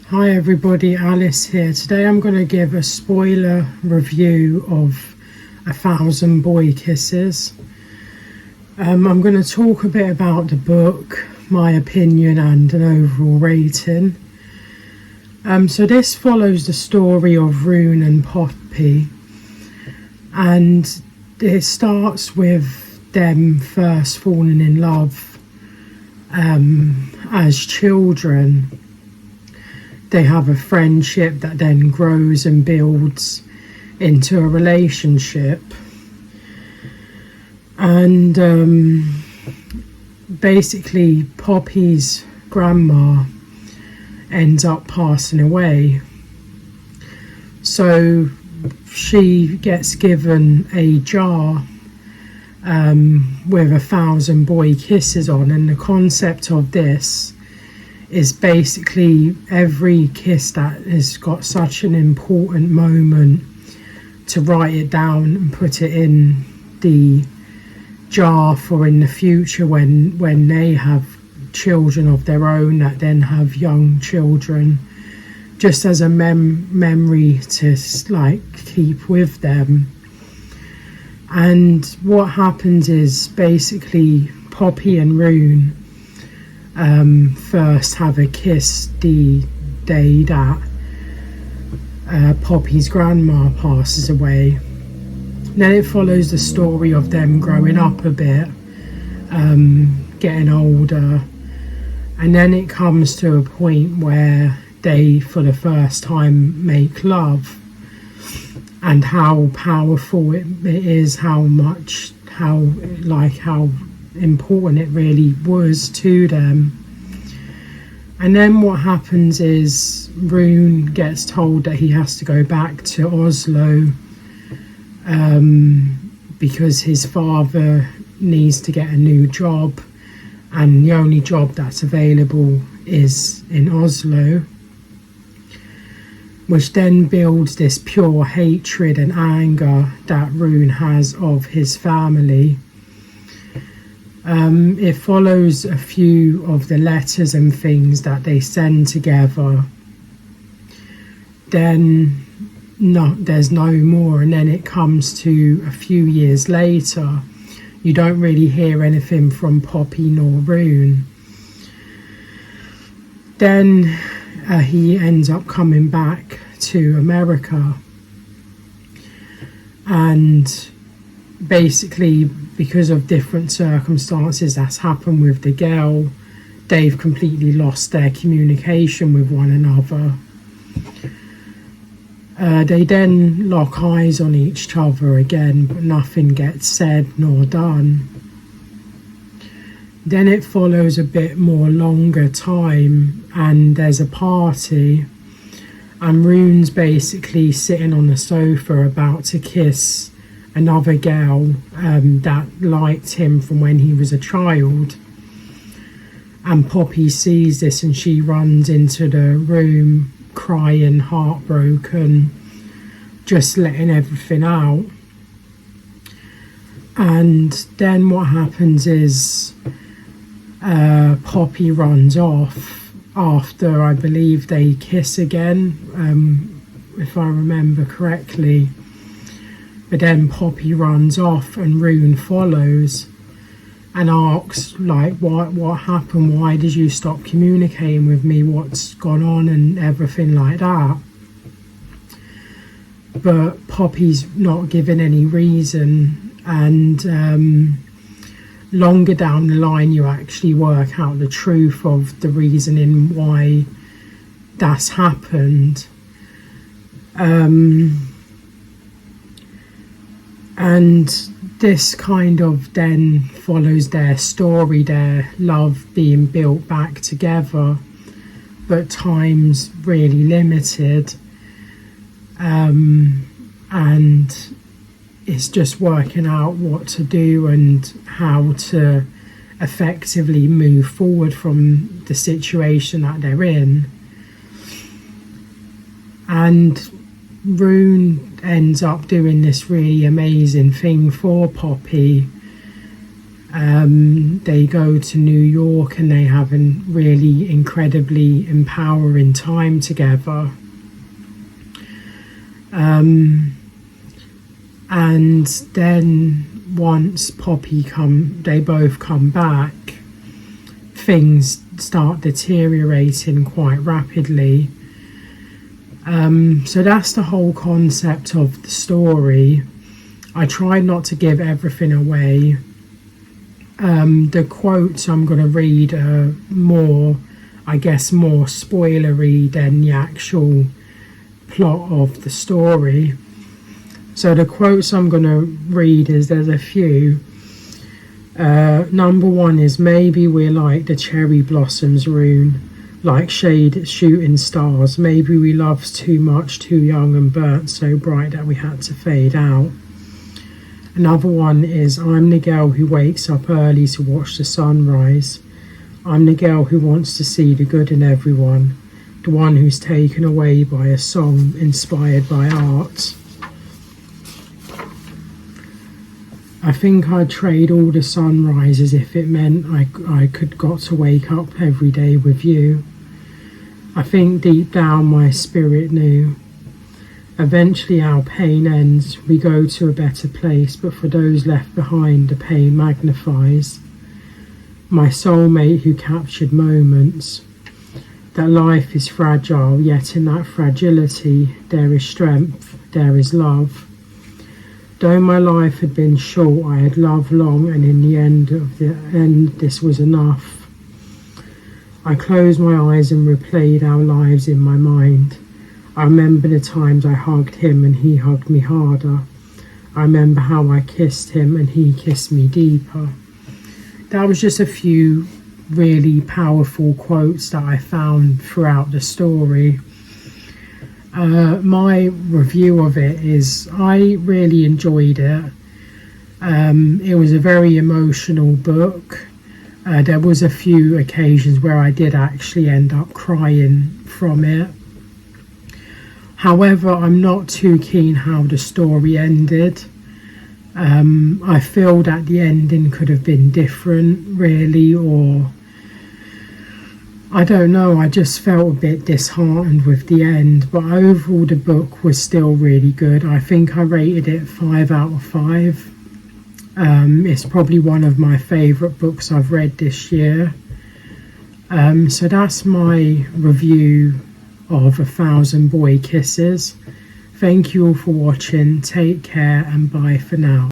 Hi everybody, Alice here. Today I'm going to give a spoiler review of 1,000 Boy Kisses. I'm going to talk a bit about the book, my opinion and an overall rating. So this follows the story of Rune and Poppy, and it starts with them first falling in love as children. They have a friendship that then grows and builds into a relationship. And basically Poppy's grandma ends up passing away. So she gets given a jar with 1,000 boy kisses on, and the concept of this is basically every kiss that has got such an important moment to write it down and put it in the jar for in the future when they have children of their own that then have young children, just as a memory to keep with them. And what happens is basically Poppy and Rune first have a kiss the day that Poppy's grandma passes away. Then it follows the story of them growing up a bit, getting older, and then it comes to a point where they for the first time make love, and how powerful it is, how important it really was to them. And then what happens is Rune gets told that he has to go back to Oslo because his father needs to get a new job, and the only job that's available is in Oslo, which then builds this pure hatred and anger that Rune has of his family. It follows a few of the letters and things that they send together. Then there's no more, and then it comes to a few years later. You don't really hear anything from Poppy nor Rune. Then he ends up coming back to America, and basically because of different circumstances that's happened with the girl, they've completely lost their communication with one another. They then lock eyes on each other again, but nothing gets said nor done. Then it follows a bit more longer time, and there's a party, and Rune's basically sitting on the sofa about to kiss another girl that liked him from when he was a child. And Poppy sees this and she runs into the room crying, heartbroken, just letting everything out. And then what happens is Poppy runs off after, I believe, they kiss again, if I remember correctly. But then Poppy runs off and Rune follows and asks, what happened? Why did you stop communicating with me? What's gone on? And everything like that. But Poppy's not given any reason, and longer down the line you actually work out the truth of the reasoning why that's happened. And this kind of then follows their story, their love being built back together, but time's really limited, and it's just working out what to do and how to effectively move forward from the situation that they're in. And Rune ends up doing this really amazing thing for Poppy, They go to New York and they have a really incredibly empowering time together. And then once they both come back, things start deteriorating quite rapidly. So that's the whole concept of the story. I try not to give everything away. The quotes I'm going to read are more spoilery than the actual plot of the story. So the quotes I'm going to read there's a few. Number one is, maybe we're like the cherry blossoms rune, like shooting stars. Maybe we loved too much, too young and burnt so bright that we had to fade out. Another one is, I'm the girl who wakes up early to watch the sunrise. I'm the girl who wants to see the good in everyone, the one who's taken away by a song inspired by art. I think I'd trade all the sunrises if it meant I got to wake up every day with you. I think deep down my spirit knew. Eventually our pain ends, we go to a better place, but for those left behind the pain magnifies. My soulmate who captured moments, that life is fragile, yet in that fragility there is strength, there is love. Though my life had been short, I had loved long, and in the end this was enough. I closed my eyes and replayed our lives in my mind. I remember the times I hugged him and he hugged me harder. I remember how I kissed him and he kissed me deeper. That was just a few really powerful quotes that I found throughout the story. My review of it is, I really enjoyed it. It was a very emotional book. There was a few occasions where I did actually end up crying from it. However, I'm not too keen how the story ended. I feel that the ending could have been different, really, or I don't know, I just felt a bit disheartened with the end, but overall the book was still really good. I think I rated it 5 out of 5. It's probably one of my favourite books I've read this year. So that's my review of 1,000 Boy Kisses. Thank you all for watching, take care and bye for now.